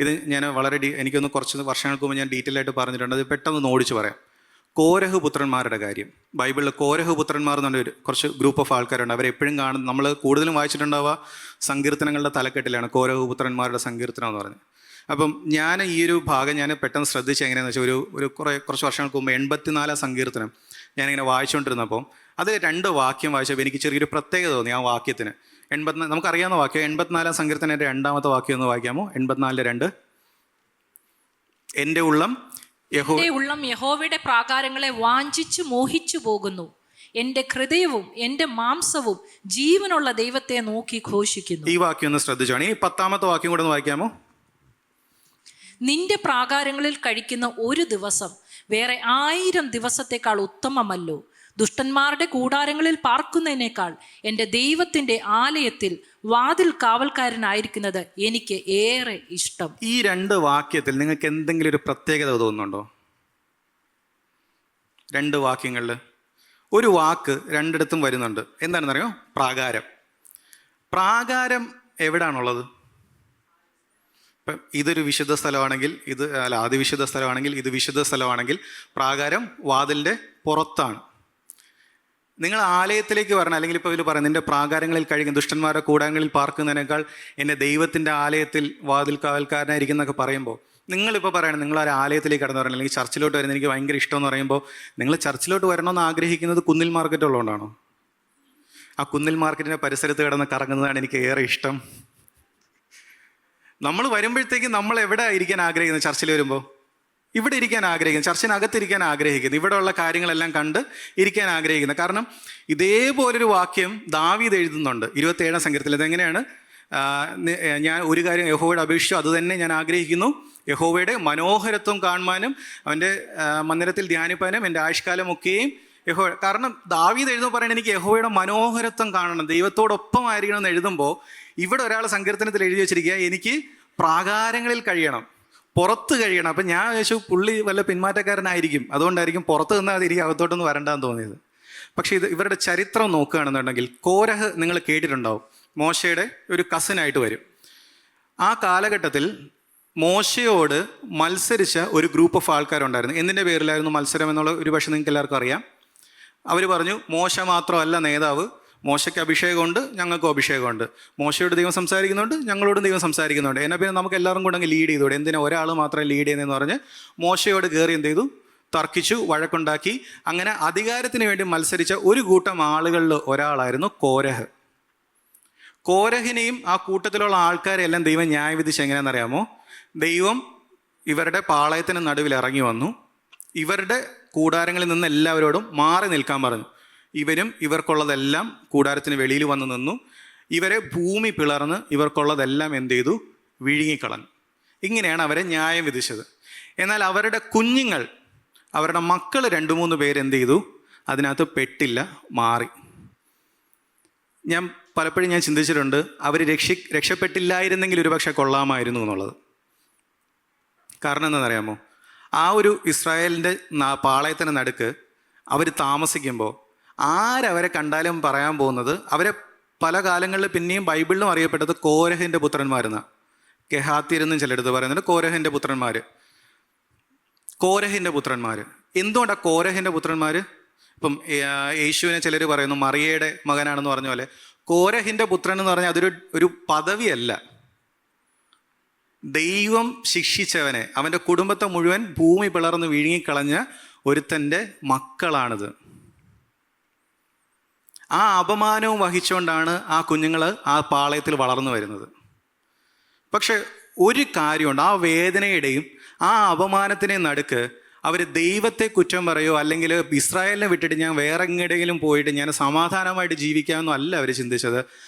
ഇത് ഞാൻ വളരെ എനിക്കൊന്ന് കുറച്ച് വർഷങ്ങൾക്ക് മുമ്പ് ഞാൻ ഡീറ്റെയിൽ ആയിട്ട് പറഞ്ഞിട്ടുണ്ട്. അത് പെട്ടെന്ന് ഓടിച്ച് പറയാം. കോരഹ് പുത്രന്മാരുടെ കാര്യം. ബൈബിളിൽ കോരഹ് പുത്രന്മാർ എന്ന് പറഞ്ഞൊരു കുറച്ച് ഗ്രൂപ്പ് ഓഫ് ആൾക്കാരുണ്ട്. അവരെപ്പോഴും കാണും, നമ്മൾ കൂടുതലും വായിച്ചിട്ടുണ്ടാവുക സങ്കീർത്തനങ്ങളുടെ തലക്കെട്ടിലാണ് കോരഹ് പുത്രന്മാരുടെ സങ്കീർത്തനം എന്ന് പറഞ്ഞത്. അപ്പം ഞാൻ ഈ ഒരു ഭാഗം ഞാൻ പെട്ടെന്ന് ശ്രദ്ധിച്ച് എങ്ങനെയാണെന്ന് വെച്ചാൽ കുറച്ച് വർഷങ്ങൾക്ക് മുമ്പ് 84 സങ്കീർത്തനം ഞാനിങ്ങനെ വായിച്ചുകൊണ്ടിരുന്നപ്പോൾ അത് 2 വാക്യം വായിച്ചപ്പോൾ എനിക്ക് ചെറിയൊരു പ്രത്യേകത തോന്നി ആ വാക്യത്തിന്. 84 നമുക്കറിയാവുന്ന വാക്യം 84 സങ്കീർത്തനത്തിൻ്റെ 2ാമത്തെ വാക്യം ഒന്ന് വായിക്കാമോ? 84:2. എൻ്റെ ഉള്ളം യഹോവയുടെ പ്രാകാരങ്ങളെ വാഞ്ചിച്ചു മോഹിച്ചു പോകുന്നു. എൻ്റെ ഹൃദയവും എൻ്റെ മാംസവും ജീവനുള്ള ദൈവത്തെ നോക്കി ഘോഷിക്കുന്നു. ഈ വാക്യം ഒന്ന് ശ്രദ്ധിച്ചാണ്. ഈ 10ാമത്തെ വാക്യം കൂടെ ഒന്ന് വായിക്കാമോ? നിന്റെ പ്രാകാരങ്ങളിൽ കഴിക്കുന്ന ഒരു ദിവസം വേറെ 1000 ദിവസത്തേക്കാൾ ഉത്തമമല്ലോ. ദുഷ്ടന്മാരുടെ കൂടാരങ്ങളിൽ പാർക്കുന്നതിനേക്കാൾ എൻ്റെ ദൈവത്തിൻ്റെ ആലയത്തിൽ വാതിൽ കാവൽക്കാരനായിരിക്കുന്നത് എനിക്ക് ഏറെ ഇഷ്ടം. ഈ 2 വാക്യത്തിൽ നിങ്ങൾക്ക് എന്തെങ്കിലും ഒരു പ്രത്യേകത തോന്നുന്നുണ്ടോ? 2 വാക്യങ്ങളിൽ ഒരു വാക്ക് 2ഇടത്തും വരുന്നുണ്ട്. എന്താണെന്നറിയോ? പ്രാകാരം. പ്രാകാരം എവിടാണുള്ളത്? ഇപ്പം ഇതൊരു വിശുദ്ധ സ്ഥലമാണെങ്കിൽ അതിവിശുദ്ധ സ്ഥലമാണെങ്കിൽ ഇത് വിശുദ്ധ സ്ഥലമാണെങ്കിൽ പ്രാകാരം വാതിലിൻ്റെ പുറത്താണ്. നിങ്ങൾ ആലയത്തിലേക്ക് വരണം. അല്ലെങ്കിൽ ഇപ്പോൾ ഇതിൽ പറയാം, നിൻ്റെ പ്രാകാരങ്ങളിൽ കഴിയുന്ന ദുഷ്ടന്മാരുടെ കൂടാരങ്ങളിൽ പാർക്കുന്നതിനേക്കാൾ എൻ്റെ ദൈവത്തിൻ്റെ ആലയത്തിൽ വാതിൽ കാവൽക്കാരനായിരിക്കും എന്നൊക്കെ പറയുമ്പോൾ നിങ്ങളിപ്പോൾ പറയണം, നിങ്ങളൊരു ആലയത്തിലേക്ക് കടന്നു വരണം അല്ലെങ്കിൽ ചർച്ചിലോട്ട് വരുന്നത് എനിക്ക് ഭയങ്കര ഇഷ്ടമെന്ന് പറയുമ്പോൾ നിങ്ങൾ ചർച്ചിലോട്ട് വരണമെന്ന് ആഗ്രഹിക്കുന്നത് കുന്നിൽ മാർക്കറ്റ് ഉള്ളതുകൊണ്ടാണോ? ആ കുന്നിൽ മാർക്കറ്റിൻ്റെ പരിസരത്ത് കിടന്ന് കറങ്ങുന്നതാണ് എനിക്ക് ഏറെ ഇഷ്ടം. നമ്മൾ വരുമ്പോഴത്തേക്ക് നമ്മൾ എവിടെ ഇരിക്കാൻ ആഗ്രഹിക്കുന്നത്? ചർച്ചിൽ വരുമ്പോൾ ഇവിടെ ഇരിക്കാൻ ആഗ്രഹിക്കുന്നു, ചർച്ചിനകത്തിരിക്കാൻ ആഗ്രഹിക്കുന്നു, ഇവിടെയുള്ള കാര്യങ്ങളെല്ലാം കണ്ട് ഇരിക്കാൻ ആഗ്രഹിക്കുന്നത്. കാരണം ഇതേപോലൊരു വാക്യം ദാവീദ് എഴുതുന്നുണ്ട് 27ാം സങ്കീർത്തനത്തിൽ. ഇതെങ്ങനെയാണ്? ഞാൻ ഒരു കാര്യം യഹോവയുടെ അപേക്ഷിച്ചു, അത് തന്നെ ഞാൻ ആഗ്രഹിക്കുന്നു, യഹോവയുടെ മനോഹരത്വം കാണുവാനും അവൻ്റെ മന്ദിരത്തിൽ ധ്യാനിപ്പാനും എൻ്റെ ആയുഷ്കാലമൊക്കെയും യഹോവ. കാരണം ദാവീദ് എഴുതുമ്പോൾ പറയണം എനിക്ക് യഹോവയുടെ മനോഹരത്വം കാണണം, ദൈവത്തോടൊപ്പം ആയിരിക്കണം എന്ന് എഴുതുമ്പോൾ ഇവിടെ ഒരാൾ സങ്കീർത്തനത്തിൽ എഴുതി വെച്ചിരിക്കുക എനിക്ക് പ്രാകാരങ്ങളിൽ കഴിയണം, പുറത്ത് കഴിയണം. അപ്പം ഞാൻ വിചാരിച്ചു പുള്ളി വല്ല പിന്മാറ്റക്കാരനായിരിക്കും, അതുകൊണ്ടായിരിക്കും പുറത്ത് നിന്നാൽ അതിരിക്കും, അകത്തോട്ടൊന്നും വരണ്ടാന്ന് തോന്നിയത്. പക്ഷേ ഇവരുടെ ചരിത്രം നോക്കുകയാണെന്നുണ്ടെങ്കിൽ കോരഹ് നിങ്ങൾ കേട്ടിട്ടുണ്ടാവും, മോശയുടെ ഒരു കസിനായിട്ട് വരും. ആ കാലഘട്ടത്തിൽ മോശയോട് മത്സരിച്ച ഒരു ഗ്രൂപ്പ് ഓഫ് ആൾക്കാരുണ്ടായിരുന്നു. എന്തിൻ്റെ പേരിലായിരുന്നു മത്സരം എന്നുള്ള ഒരു പക്ഷേ നിങ്ങൾക്ക് എല്ലാവർക്കും അറിയാം. അവർ പറഞ്ഞു മോശ മാത്രമല്ല നേതാവ്, മോശയ്ക്ക് അഭിഷേകമുണ്ട്, ഞങ്ങൾക്കും അഭിഷേകമുണ്ട്, മോശയോട് ദൈവം സംസാരിക്കുന്നുണ്ട്, ഞങ്ങളോടും ദൈവം സംസാരിക്കുന്നുണ്ട്, എന്നാൽ പിന്നെ നമുക്ക് എല്ലാവരും കൂടെ അങ്ങ് ലീഡ് ചെയ്തോടെ, എന്തിനാ ഒരാൾ മാത്രം ലീഡ് ചെയ്യുന്നതെന്ന് പറഞ്ഞ് മോശയോട് കയറി എന്ത് ചെയ്തു? തർക്കിച്ചു, വഴക്കുണ്ടാക്കി. അങ്ങനെ അധികാരത്തിന് വേണ്ടി മത്സരിച്ച ഒരു കൂട്ടം ആളുകളിൽ ഒരാളായിരുന്നു കോരഹ്. കോരഹിനെയും ആ കൂട്ടത്തിലുള്ള ആൾക്കാരെല്ലാം ദൈവം ന്യായം വിധിച്ച് എങ്ങനെയാണെന്നറിയാമോ? ദൈവം ഇവരുടെ പാളയത്തിന് നടുവിൽ ഇറങ്ങി വന്നു, ഇവരുടെ കൂടാരങ്ങളിൽ നിന്ന് എല്ലാവരോടും മാറി നിൽക്കാൻ പറഞ്ഞു. ഇവരും ഇവർക്കുള്ളതെല്ലാം കൂടാരത്തിന് വെളിയിൽ വന്ന് നിന്നു. ഇവരെ ഭൂമി പിളർന്ന് ഇവർക്കുള്ളതെല്ലാം എന്ത് ചെയ്തു? വിഴുങ്ങിക്കളഞ്ഞു. ഇങ്ങനെയാണ് അവരെ ന്യായം വിധിച്ചത്. എന്നാൽ അവരുടെ കുഞ്ഞുങ്ങൾ, അവരുടെ മക്കൾ 2-3 പേരെന്ത് ചെയ്തു? അതിനകത്ത് പെട്ടില്ല, മാറി. പലപ്പോഴും ഞാൻ ചിന്തിച്ചിട്ടുണ്ട്, അവർ രക്ഷപ്പെട്ടില്ലായിരുന്നെങ്കിൽ ഒരുപക്ഷെ കൊള്ളാമായിരുന്നു എന്നുള്ളത്. കാരണം എന്താണെന്നറിയാമോ? ആ ഒരു ഇസ്രായേലിൻ്റെ പാളയത്തിന് നടുക്ക് അവർ താമസിക്കുമ്പോൾ ആരവരെ കണ്ടാലും പറയാൻ പോകുന്നത്, അവരെ പല കാലങ്ങളിൽ പിന്നെയും ബൈബിളിലും അറിയപ്പെട്ടത് കോരഹിൻ്റെ പുത്രന്മാരെന്നാണ്. കെഹാത്തിരെന്നും ചിലടത്ത് പറയുന്നുണ്ട് കോരഹിൻ്റെ പുത്രന്മാർ. കോരഹിൻ്റെ പുത്രന്മാർ എന്തുകൊണ്ടാണ് കോരഹിൻ്റെ പുത്രന്മാർ? ഇപ്പം യേശുവിനെ ചിലർ പറയുന്നു മറിയയുടെ മകനാണെന്ന് പറഞ്ഞ പോലെ, കോരഹിൻ്റെ പുത്രൻ എന്ന് പറഞ്ഞാൽ അതൊരു പദവിയല്ല. ദൈവം ശിക്ഷിച്ചവനെ, അവൻ്റെ കുടുംബത്തെ മുഴുവൻ ഭൂമി പിളർന്ന് വിഴുങ്ങിക്കളഞ്ഞ ഒരുത്തൻ്റെ മക്കളാണിത്. ആ അപമാനവും വഹിച്ചുകൊണ്ടാണ് ആ കുഞ്ഞുങ്ങൾ ആ പാളയത്തിൽ വളർന്നു വരുന്നത്. പക്ഷെ ഒരു കാര്യമുണ്ട്, ആ വേദനയുടെയും ആ അപമാനത്തിൻ്റെയും നടുക്ക് അവർ ദൈവത്തെ കുറ്റം പറയുമോ അല്ലെങ്കിൽ ഇസ്രായേലിനെ വിട്ടിട്ട് ഞാൻ വേറെ എങ്ങടെയെങ്കിലും പോയിട്ട് ഞാൻ സമാധാനമായിട്ട് ജീവിക്കാമെന്നോ അല്ല അവർ ചിന്തിച്ചത്.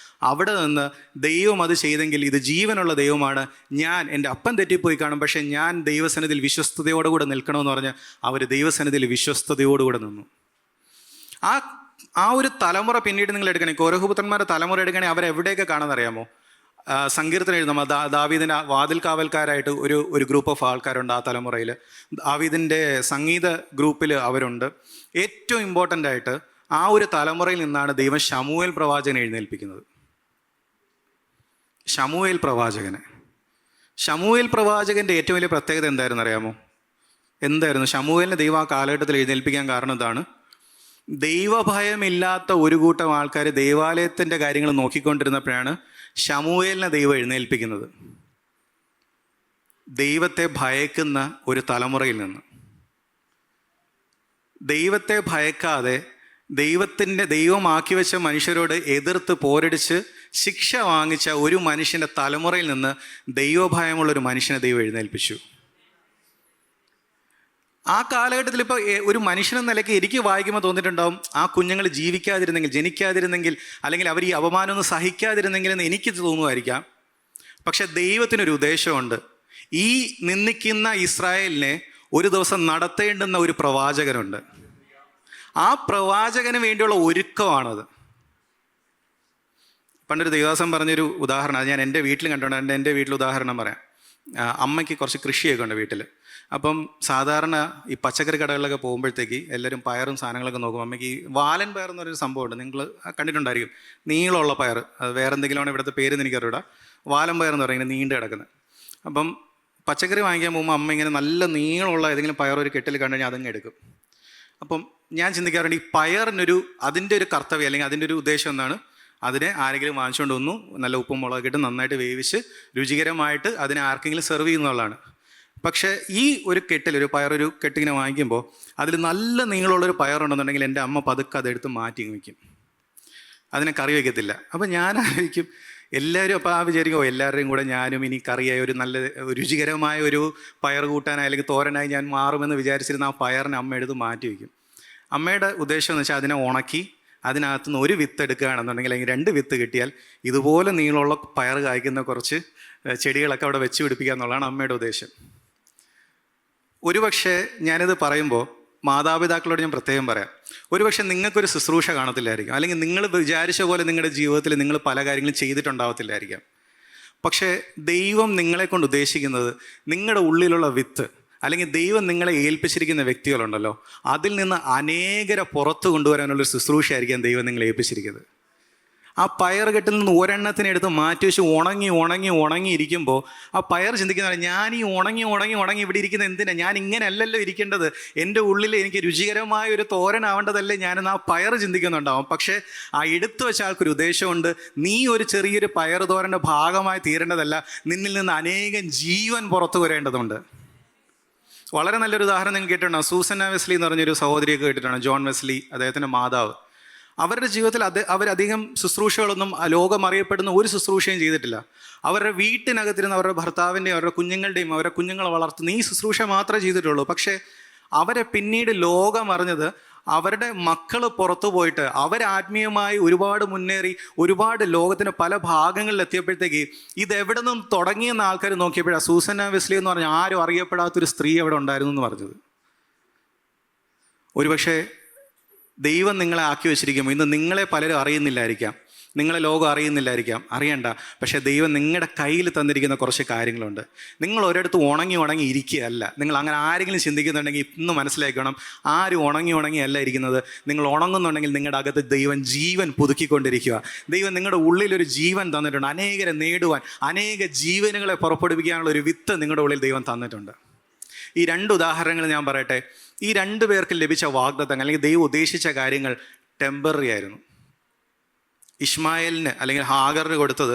അവിടെ നിന്ന് ദൈവം അത് ചെയ്തെങ്കിൽ ഇത് ജീവനുള്ള ദൈവമാണ്, ഞാൻ എൻ്റെ അപ്പൻ തെറ്റിപ്പോയി കാണും, പക്ഷേ ഞാൻ ദൈവസന്നിധിയിൽ വിശ്വസ്തയോടുകൂടെ നിൽക്കണമെന്ന് പറഞ്ഞ് അവർ ദൈവസന്നിധിയിൽ വിശ്വസ്തയോടുകൂടെ നിന്നു. ആ ഒരു തലമുറ പിന്നീട് നിങ്ങൾ എടുക്കണേ, കോരഹുപുത്രന്മാരുടെ തലമുറ എടുക്കണേ, അവരെവിടെയൊക്കെ കാണാമെന്നറിയാമോ? സങ്കീർത്തനം എഴുതുമ്പോൾ ദാവീദിൻ്റെ വാതിൽ കാവൽക്കാരായിട്ട് ഒരു ഗ്രൂപ്പ് ഓഫ് ആൾക്കാരുണ്ട് ആ തലമുറയിൽ. ദാവീദിൻ്റെ സംഗീത ഗ്രൂപ്പിൽ അവരുണ്ട്. ഏറ്റവും ഇമ്പോർട്ടൻ്റ് ആയിട്ട് ആ ഒരു തലമുറയിൽ നിന്നാണ് ദൈവം ശമൂവേൽ പ്രവാചകനെ എഴുന്നേൽപ്പിക്കുന്നത്. ശമൂവേൽ പ്രവാചകൻ്റെ ഏറ്റവും വലിയ പ്രത്യേകത എന്തായിരുന്നു അറിയാമോ? എന്തായിരുന്നു ശമൂവേലിനെ ദൈവം ആ കാലഘട്ടത്തിൽ എഴുന്നേൽപ്പിക്കാൻ കാരണം? എന്താണ്? ദൈവഭയമില്ലാത്ത ഒരു കൂട്ടം ആൾക്കാർ ദൈവാലയത്തിൻ്റെ കാര്യങ്ങൾ നോക്കിക്കൊണ്ടിരുന്നപ്പോഴാണ് ശമൂവേലിനെ ദൈവം എഴുന്നേൽപ്പിക്കുന്നത്. ദൈവത്തെ ഭയക്കുന്ന ഒരു തലമുറയിൽ നിന്ന്, ദൈവത്തെ ഭയക്കാതെ ദൈവമാക്കി വെച്ച മനുഷ്യരോട് എതിർത്ത് പോരടിച്ച് ശിക്ഷ വാങ്ങിച്ച ഒരു മനുഷ്യൻ്റെ തലമുറയിൽ നിന്ന് ദൈവഭയമുള്ളൊരു മനുഷ്യനെ ദൈവം എഴുന്നേൽപ്പിച്ചു. ആ കാലഘട്ടത്തിൽ ഇപ്പോൾ ഒരു മനുഷ്യനെന്ന നിലയ്ക്ക് എനിക്ക് വായിക്കുമ്പോൾ തോന്നിയിട്ടുണ്ടാവും, ആ കുഞ്ഞുങ്ങൾ ജനിക്കാതിരുന്നെങ്കിൽ അല്ലെങ്കിൽ അവർ ഈ അപമാനമൊന്നും സഹിക്കാതിരുന്നെങ്കിൽ എന്ന് എനിക്ക് തോന്നുമായിരിക്കാം. പക്ഷെ ദൈവത്തിനൊരു ഉദ്ദേശമുണ്ട്. ഈ നിന്ദിക്കുന്ന ഇസ്രായേലിനെ ഒരു ദിവസം നടത്തേണ്ടുന്ന ഒരു പ്രവാചകനുണ്ട്. ആ പ്രവാചകന് വേണ്ടിയുള്ള ഒരുക്കമാണത്. പണ്ടൊരു ദേവദാസൻ പറഞ്ഞൊരു ഉദാഹരണം, അത് ഞാൻ എൻ്റെ വീട്ടിൽ കണ്ടിട്ടുണ്ട്. എൻ്റെ വീട്ടിൽ ഉദാഹരണം പറയാം. അമ്മയ്ക്ക് കുറച്ച് കൃഷിയൊക്കെ ഉണ്ട് വീട്ടിൽ. അപ്പം സാധാരണ ഈ പച്ചക്കറി കടകളിലൊക്കെ പോകുമ്പോഴത്തേക്ക് എല്ലാവരും പയറും സാധനങ്ങളൊക്കെ നോക്കും. അമ്മയ്ക്ക് ഈ വാലൻ പയർ എന്ന് പറഞ്ഞൊരു സംഭവമുണ്ട്, നിങ്ങൾ കണ്ടിട്ടുണ്ടായിരിക്കും. നീളമുള്ള പയർ, അത് വേറെ എന്തെങ്കിലുമാണ് ഇവിടുത്തെ പേര് എനിക്കറിയില്ല. വാലൻ പയർ എന്ന് പറയുന്നത് നീണ്ടു കിടക്കുന്നത്. അപ്പം പച്ചക്കറി വാങ്ങിക്കാൻ പോകുമ്പോൾ അമ്മ ഇങ്ങനെ നല്ല നീളമുള്ള ഏതെങ്കിലും പയർ ഒരു കെട്ടിൽ കണ്ടു കഴിഞ്ഞാൽ അതങ്ങ് എടുക്കും. അപ്പം ഞാൻ ചിന്തിക്കാറുണ്ട്, ഈ പയറിനൊരു അതിൻ്റെ ഒരു കർത്തവ്യം അല്ലെങ്കിൽ അതിൻ്റെ ഒരു ഉദ്ദേശം എന്താണ്? അതിനെ ആരെങ്കിലും വാങ്ങിച്ചുകൊണ്ട് വന്നു നല്ല ഉപ്പും മുളകൊക്കെ ഇട്ട് നന്നായിട്ട് വേവിച്ച് രുചികരമായിട്ട് അതിനെ ആർക്കെങ്കിലും സെർവ് ചെയ്യുന്നതാണ്. പക്ഷേ ഈ ഒരു പയറൊരു കെട്ടിങ്ങനെ വാങ്ങിക്കുമ്പോൾ അതിൽ നല്ല നീളമുള്ളൊരു പയറുണ്ടെന്നുണ്ടെങ്കിൽ എൻ്റെ അമ്മ പതുക്കെ അതെടുത്ത് മാറ്റി വയ്ക്കും, അതിനെ കറി വയ്ക്കത്തില്ല. അപ്പം ഞാൻ ആലോചിക്കും, എല്ലാവരും അപ്പോൾ വിചാരിക്കും, എല്ലാവരുടെയും കൂടെ ഞാനും ഇനി കറിയായി ഒരു നല്ല രുചികരമായ ഒരു പയർ കൂട്ടാനായി അല്ലെങ്കിൽ തോരനായി ഞാൻ മാറുമെന്ന് വിചാരിച്ചിരുന്ന ആ പയറിനെ അമ്മ എടുത്ത് മാറ്റി വയ്ക്കും. അമ്മയുടെ ഉദ്ദേശം എന്ന് വെച്ചാൽ അതിനെ ഉണക്കി അതിനകത്തുനിന്ന് ഒരു വിത്ത് എടുക്കുകയാണെന്നുണ്ടെങ്കിൽ അല്ലെങ്കിൽ 2 വിത്ത് കിട്ടിയാൽ ഇതുപോലെ നീളമുള്ള പയർ കായ്ക്കുന്ന കുറച്ച് ചെടികളൊക്കെ അവിടെ വെച്ച് പിടിപ്പിക്കുക എന്നുള്ളതാണ് അമ്മയുടെ ഉദ്ദേശം. ഒരുപക്ഷെ ഞാനിത് പറയുമ്പോൾ മാതാപിതാക്കളോട് ഞാൻ പ്രത്യേകം പറയാം, ഒരുപക്ഷെ നിങ്ങൾക്കൊരു ശുശ്രൂഷ കാണത്തില്ലായിരിക്കും, അല്ലെങ്കിൽ നിങ്ങൾ വിചാരിച്ച പോലെ നിങ്ങളുടെ ജീവിതത്തിൽ നിങ്ങൾ പല കാര്യങ്ങളും ചെയ്തിട്ടുണ്ടാവത്തില്ലായിരിക്കാം. പക്ഷേ ദൈവം നിങ്ങളെ കൊണ്ട് ഉദ്ദേശിക്കുന്നത് നിങ്ങളുടെ ഉള്ളിലുള്ള വിത്ത് അല്ലെങ്കിൽ ദൈവം നിങ്ങളെ ഏൽപ്പിച്ചിരിക്കുന്ന വ്യക്തികളുണ്ടല്ലോ, അതിൽ നിന്ന് അനേകരെ പുറത്തു കൊണ്ടുവരാനുള്ളൊരു ശുശ്രൂഷയായിരിക്കാം ദൈവം നിങ്ങളെ ഏൽപ്പിച്ചിരിക്കുന്നത്. ആ പയർ കെട്ടിൽ നിന്ന് ഒരെണ്ണത്തിനെടുത്ത് മാറ്റി വെച്ച് ഉണങ്ങിയിരിക്കുമ്പോൾ ആ പയർ ചിന്തിക്കുന്നതാണ്, ഞാൻ ഈ ഉണങ്ങി ഇവിടെ ഇരിക്കുന്ന എന്തിനാ? ഞാൻ ഇങ്ങനെയല്ലല്ലോ ഇരിക്കേണ്ടത്. എൻ്റെ ഉള്ളിൽ എനിക്ക് രുചികരമായ ഒരു തോരനാവേണ്ടതല്ലേ ഞാനെന്ന് ആ പയർ ചിന്തിക്കുന്നുണ്ടാവും. പക്ഷേ ആ എടുത്തു വെച്ച ആൾക്കൊരു ഉദ്ദേശമുണ്ട്, നീ ഒരു ചെറിയൊരു പയർ തോരൻ്റെ ഭാഗമായി തീരേണ്ടതല്ല, നിന്നിൽ നിന്ന് അനേകം ജീവൻ പുറത്തു വരേണ്ടതുണ്ട്. വളരെ നല്ലൊരു ഉദാഹരണം നിങ്ങൾ കേട്ടിട്ടുണ്ടാകും. സൂസന്ന വെസ്ലി എന്ന് പറഞ്ഞൊരു സഹോദരിയൊക്കെ കേട്ടിട്ടാണ്, ജോൺ വെസ്ലി, അദ്ദേഹത്തിൻ്റെ മാതാവ്. അവരുടെ ജീവിതത്തിൽ അവരധികം ശുശ്രൂഷകളൊന്നും ലോകം അറിയപ്പെടുന്ന ഒരു ശുശ്രൂഷയും ചെയ്തിട്ടില്ല. അവരുടെ വീട്ടിനകത്തിരുന്ന് അവരുടെ ഭർത്താവിൻ്റെയും അവരുടെ കുഞ്ഞുങ്ങളുടെയും അവരുടെ കുഞ്ഞുങ്ങളെ വളർത്തുന്ന ഈ ശുശ്രൂഷ മാത്രമേ ചെയ്തിട്ടുള്ളൂ. പക്ഷേ അവരെ പിന്നീട് ലോകം അറിഞ്ഞത് അവരുടെ മക്കൾ പുറത്തു പോയിട്ട് അവരാത്മീയമായി ഒരുപാട് മുന്നേറി ഒരുപാട് ലോകത്തിന് പല ഭാഗങ്ങളിൽ എത്തിയപ്പോഴത്തേക്ക് ഇതെവിടെ നിന്നും തുടങ്ങിയെന്ന് ആൾക്കാർ നോക്കിയപ്പോഴാണ് സൂസന്ന വെസ്ലി എന്ന് പറഞ്ഞാൽ ആരും അറിയപ്പെടാത്തൊരു സ്ത്രീ അവിടെ ഉണ്ടായിരുന്നു എന്ന് പറഞ്ഞത്. ഒരുപക്ഷെ ദൈവം നിങ്ങളെ ആക്കി വെച്ചിരിക്കുമ്പോൾ ഇന്ന് നിങ്ങളെ പലരും അറിയുന്നില്ലായിരിക്കാം, നിങ്ങളെ ലോകം അറിയുന്നില്ലായിരിക്കാം, അറിയണ്ട. പക്ഷേ ദൈവം നിങ്ങളുടെ കയ്യിൽ തന്നിരിക്കുന്ന കുറച്ച് കാര്യങ്ങളുണ്ട്. നിങ്ങൾ ഒരിടത്ത് ഉണങ്ങി ഇരിക്കുകയല്ല. നിങ്ങൾ അങ്ങനെ ആരെങ്കിലും ചിന്തിക്കുന്നുണ്ടെങ്കിൽ ഇന്ന് മനസ്സിലാക്കണം, ആരും ഉണങ്ങി അല്ല ഇരിക്കുന്നത്. നിങ്ങൾ ഉണങ്ങുന്നുണ്ടെങ്കിൽ നിങ്ങളുടെ അകത്ത് ദൈവം ജീവൻ പുതുക്കിക്കൊണ്ടിരിക്കുക. ദൈവം നിങ്ങളുടെ ഉള്ളിലൊരു ജീവൻ തന്നിട്ടുണ്ട്. അനേകരെ നേടുവാൻ, അനേക ജീവനുകളെ പുറപ്പെടുവിക്കാനുള്ള ഒരു വിത്ത് നിങ്ങളുടെ ഉള്ളിൽ ദൈവം തന്നിട്ടുണ്ട്. ഈ 2 ഉദാഹരണങ്ങൾ ഞാൻ പറയട്ടെ. ഈ 2 പേർക്ക് ലഭിച്ച വാഗ്ദത്തങ്ങൾ അല്ലെങ്കിൽ ദൈവം ഉദ്ദേശിച്ച കാര്യങ്ങൾ ടെമ്പററി ആയിരുന്നു. ഇഷ്മായേലിന് അല്ലെങ്കിൽ ഹാഗറിന് കൊടുത്തത്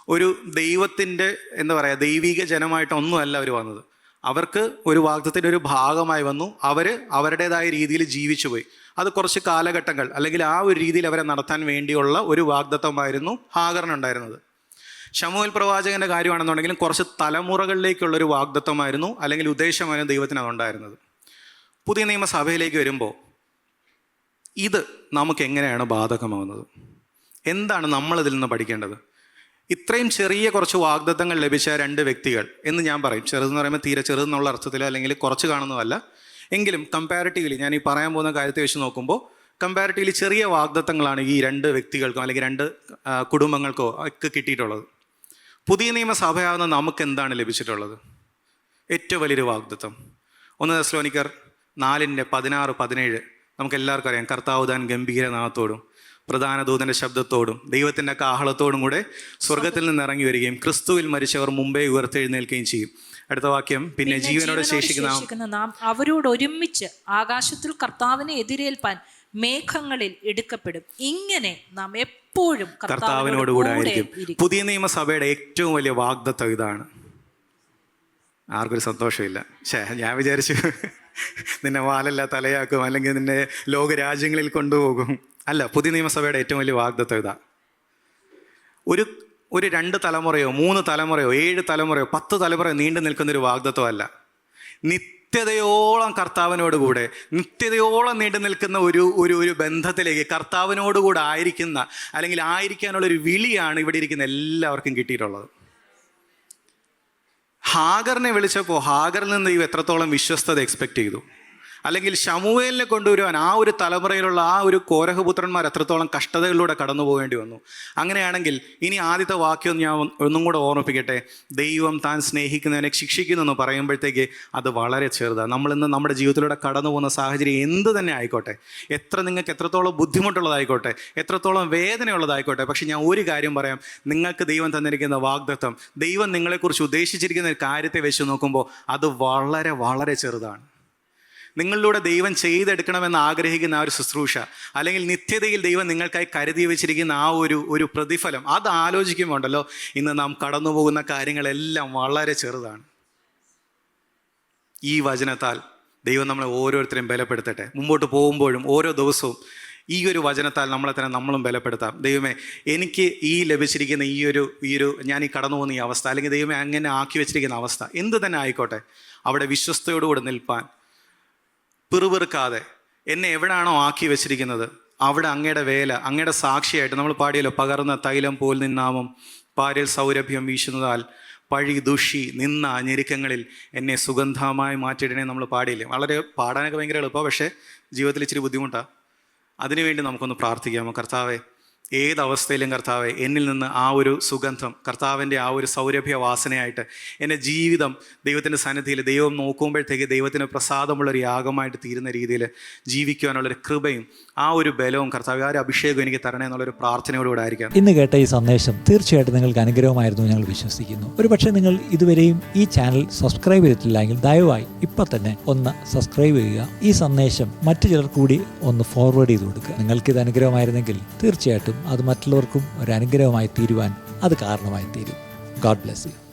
ഒരു ദൈവത്തിൻ്റെ എന്താ പറയുക ദൈവിക ജനമായിട്ടൊന്നുമല്ല അവർ വന്നത്. അവർക്ക് ഒരു വാഗ്ദത്തിൻ്റെ ഒരു ഭാഗമായി വന്നു. അവർ അവരുടേതായ രീതിയിൽ ജീവിച്ചു പോയി. അത് കുറച്ച് കാലഘട്ടങ്ങൾ അല്ലെങ്കിൽ ആ ഒരു രീതിയിൽ അവരെ നടത്താൻ വേണ്ടിയുള്ള ഒരു വാഗ്ദത്തമായിരുന്നു ഹാഗറിനുണ്ടായിരുന്നത്. ശമൂവേൽ പ്രവാചകൻ്റെ കാര്യമാണെന്നുണ്ടെങ്കിലും കുറച്ച് തലമുറകളിലേക്കുള്ളൊരു വാഗ്ദത്തമായിരുന്നു അല്ലെങ്കിൽ ഉദ്ദേശമായിരുന്നു ദൈവത്തിന് അതുണ്ടായിരുന്നത്. പുതിയ നിയമസഭയിലേക്ക് വരുമ്പോൾ ഇത് നമുക്ക് എങ്ങനെയാണ് ബാധകമാകുന്നത്? എന്താണ് നമ്മളിതിൽ നിന്ന് പഠിക്കേണ്ടത്? ഇത്രയും ചെറിയ കുറച്ച് വാഗ്ദത്തങ്ങൾ ലഭിച്ച 2 വ്യക്തികൾ എന്ന് ഞാൻ പറയും. ചെറുതെന്ന് പറയുമ്പോൾ തീരെ ചെറുതെന്നുള്ള അർത്ഥത്തിൽ അല്ലെങ്കിൽ കുറച്ച് കാണുന്നതല്ല, എങ്കിലും കമ്പാരിറ്റീവ്ലി ഞാൻ ഈ പറയാൻ പോകുന്ന കാര്യത്തെ വെച്ച് നോക്കുമ്പോൾ കമ്പാരിറ്റീവ്ലി ചെറിയ വാഗ്ദത്തങ്ങളാണ് ഈ 2 വ്യക്തികൾക്കോ അല്ലെങ്കിൽ 2 കുടുംബങ്ങൾക്കോ ഒക്കെ കിട്ടിയിട്ടുള്ളത്. പുതിയ നിയമസഭയാവുന്ന നമുക്ക് എന്താണ് ലഭിച്ചിട്ടുള്ളത്? ഏറ്റവും വലിയൊരു വാഗ്ദത്തം 1 തെസ്സലോനിക്കർ 4:16-17 നമുക്ക് എല്ലാവർക്കും അറിയാം. കർത്താവ് താൻ ഗംഭീരനാഥത്തോടും പ്രധാന ദൂതൻ്റെ ശബ്ദത്തോടും ദൈവത്തിൻ്റെ കാഹളത്തോടും കൂടെ സ്വർഗത്തിൽ നിന്ന് ഇറങ്ങി വരികയും ക്രിസ്തുവിൽ മരിച്ചവർ മുമ്പേ ഉയർത്തെഴുന്നേൽക്കുകയും ചെയ്യും. അടുത്ത വാക്യം, പിന്നെ ജീവനോടെ ശേഷിക്കുന്ന നാം അവരോട് ഒരുമിച്ച് ആകാശത്തിൽ കർത്താവിനെ എതിരേൽപ്പാൻ മേഘങ്ങളിൽ എടുക്കപ്പെടും. ഇങ്ങനെ നാം എപ്പോഴും കർത്താവിനോട് കൂടെ ആയിരിക്കും. പുതിയ നിയമസഭയുടെ ഏറ്റവും വലിയ വാഗ്ദത്തം ഇതാണ്. ആർക്കൊരു സന്തോഷമില്ല. ഞാൻ വിചാരിച്ചു നിന്നെ വാലല്ല തലയാക്കും അല്ലെങ്കിൽ നിന്നെ ലോകരാജ്യങ്ങളിൽ കൊണ്ടുപോകും. അല്ല, പുതിയ നിയമസഭയുടെ ഏറ്റവും വലിയ വാഗ്ദത്തം ഇതാ. ഒരു 2 തലമുറയോ 3 തലമുറയോ 7 തലമുറയോ 10 തലമുറയോ നീണ്ടു നിൽക്കുന്നൊരു വാഗ്ദത്തമല്ല. നിത്യതയോളം കർത്താവിനോട് കൂടെ, നിത്യതയോളം നീണ്ടു നിൽക്കുന്ന ഒരു ബന്ധത്തിലേക്ക് കർത്താവിനോടുകൂടെ ആയിരിക്കുന്ന അല്ലെങ്കിൽ ആയിരിക്കാനുള്ളൊരു വിളിയാണ് ഇവിടെ ഇരിക്കുന്ന എല്ലാവർക്കും കിട്ടിയിട്ടുള്ളത്. ഹാഗറിനെ വിളിച്ചപ്പോൾ ഹാഗറിൽ നിന്ന് ദൈവം എത്രത്തോളം വിശ്വസ്തത എക്സ്പെക്റ്റ് ചെയ്തു, അല്ലെങ്കിൽ ശമൂവേലിനെ കൊണ്ടുവരുവാൻ ആ ഒരു തലമുറയിലുള്ള ആ ഒരു കോരഹപുത്രന്മാർ എത്രത്തോളം കഷ്ടതകളിലൂടെ കടന്നു പോകേണ്ടി വന്നു. അങ്ങനെയാണെങ്കിൽ ഇനി ആദ്യത്തെ വാക്യം ഞാൻ ഒന്നും കൂടെ ഓർമ്മിപ്പിക്കട്ടെ. ദൈവം താൻ സ്നേഹിക്കുന്നവനെ ശിക്ഷിക്കുന്നു എന്ന് പറയുമ്പോഴത്തേക്ക് അത് വളരെ ചെറുതാണ്. നമ്മളിന്ന് നമ്മുടെ ജീവിതത്തിലൂടെ കടന്നു പോകുന്ന സാഹചര്യം എന്ത് തന്നെ ആയിക്കോട്ടെ, നിങ്ങൾക്ക് എത്രത്തോളം ബുദ്ധിമുട്ടുള്ളതായിക്കോട്ടെ, എത്രത്തോളം വേദനയുള്ളതായിക്കോട്ടെ, പക്ഷെ ഞാൻ ഒരു കാര്യം പറയാം, നിങ്ങൾക്ക് ദൈവം തന്നിരിക്കുന്ന വാഗ്ദത്തം, ദൈവം നിങ്ങളെക്കുറിച്ച് ഉദ്ദേശിച്ചിരിക്കുന്ന ഒരു കാര്യത്തെ വെച്ച് നോക്കുമ്പോൾ അത് വളരെ വളരെ ചെറുതാണ്. നിങ്ങളിലൂടെ ദൈവം ചെയ്തെടുക്കണമെന്ന് ആഗ്രഹിക്കുന്ന ആ ഒരു ശുശ്രൂഷ, അല്ലെങ്കിൽ നിത്യതയിൽ ദൈവം നിങ്ങൾക്കായി കരുതി വെച്ചിരിക്കുന്ന ആ ഒരു പ്രതിഫലം, അത് ആലോചിക്കുമ്പോൾ ഉണ്ടല്ലോ, ഇന്ന് നാം കടന്നു പോകുന്ന കാര്യങ്ങളെല്ലാം വളരെ ചെറുതാണ്. ഈ വചനത്താൽ ദൈവം നമ്മളെ ഓരോരുത്തരെയും ബലപ്പെടുത്തട്ടെ. മുമ്പോട്ട് പോകുമ്പോഴും ഓരോ ദിവസവും ഈ ഒരു വചനത്താൽ നമ്മളെ തന്നെ നമ്മളും ബലപ്പെടുത്താം. ദൈവമേ, എനിക്ക് ഈ ലഭിച്ചിരിക്കുന്ന ഈ ഒരു ഞാൻ ഈ കടന്നു പോകുന്ന ഈ അവസ്ഥ, അല്ലെങ്കിൽ ദൈവമേ അങ്ങനെ ആക്കി വെച്ചിരിക്കുന്ന അവസ്ഥ എന്ത് തന്നെ ആയിക്കോട്ടെ, അവിടെ വിശ്വസ്തയോടുകൂടെ നിൽപ്പാൻ, പിറുപിറുക്കാതെ എന്നെ എവിടെയാണോ ആക്കി വെച്ചിരിക്കുന്നത് അവിടെ അങ്ങയുടെ വേല, അങ്ങയുടെ സാക്ഷിയായിട്ട് നമ്മൾ പാടിയല്ലോ, പകർന്ന തൈലം പോൽ നിന്നാമം പാരിൽ സൗരഭ്യം വീശുന്നതാൽ പഴി ദുഷി നിന്ന ഞെരുക്കങ്ങളിൽ എന്നെ സുഗന്ധമായി മാറ്റിയിടണേ നമ്മൾ പാടിയില്ലേ. വളരെ പാടാനൊക്കെ ഭയങ്കര എളുപ്പമാണ്, പക്ഷേ ജീവിതത്തിൽ ഇച്ചിരി ബുദ്ധിമുട്ടാണ്. അതിനുവേണ്ടി നമുക്കൊന്ന് പ്രാർത്ഥിക്കാമോ? കർത്താവേ, ഏതവസ്ഥയിലും കർത്താവെ എന്നിൽ നിന്ന് ആ ഒരു സുഗന്ധം, കർത്താവിൻ്റെ ആ ഒരു സൗരഭ്യ വാസനയായിട്ട് എൻ്റെ ജീവിതം ദൈവത്തിൻ്റെ സന്നിധിയിൽ ദൈവം നോക്കുമ്പോഴത്തേക്ക് ദൈവത്തിന് പ്രസാദമുള്ളൊരു യാഗമായിട്ട് തീരുന്ന രീതിയിൽ ജീവിക്കുവാനുള്ളൊരു കൃപയും ആ ഒരു ബലവും കർത്താവ്, ആ ഒരു അഭിഷേകവും എനിക്ക് തരണേ എന്നുള്ളൊരു പ്രാർത്ഥനയോടുകൂടെ ആയിരിക്കാം. ഇന്ന് കേട്ട ഈ സന്ദേശം തീർച്ചയായിട്ടും നിങ്ങൾക്ക് അനുഗ്രഹമായിരുന്നു ഞങ്ങൾ വിശ്വസിക്കുന്നു. ഒരുപക്ഷെ നിങ്ങൾ ഇതുവരെയും ഈ ചാനൽ സബ്സ്ക്രൈബ് ചെയ്തിട്ടില്ല എങ്കിൽ ദയവായി ഇപ്പം തന്നെ ഒന്ന് സബ്സ്ക്രൈബ് ചെയ്യുക. ഈ സന്ദേശം മറ്റു ചിലർ കൂടി ഒന്ന് ഫോർവേഡ് ചെയ്ത് കൊടുക്കുക. നിങ്ങൾക്കിത് അനുഗ്രഹമായിരുന്നെങ്കിൽ തീർച്ചയായിട്ടും അത് മറ്റുള്ളവർക്കും ഒരു അനുഗ്രഹമായി തീരുവാൻ അത് കാരണമായി തീരും. God bless you.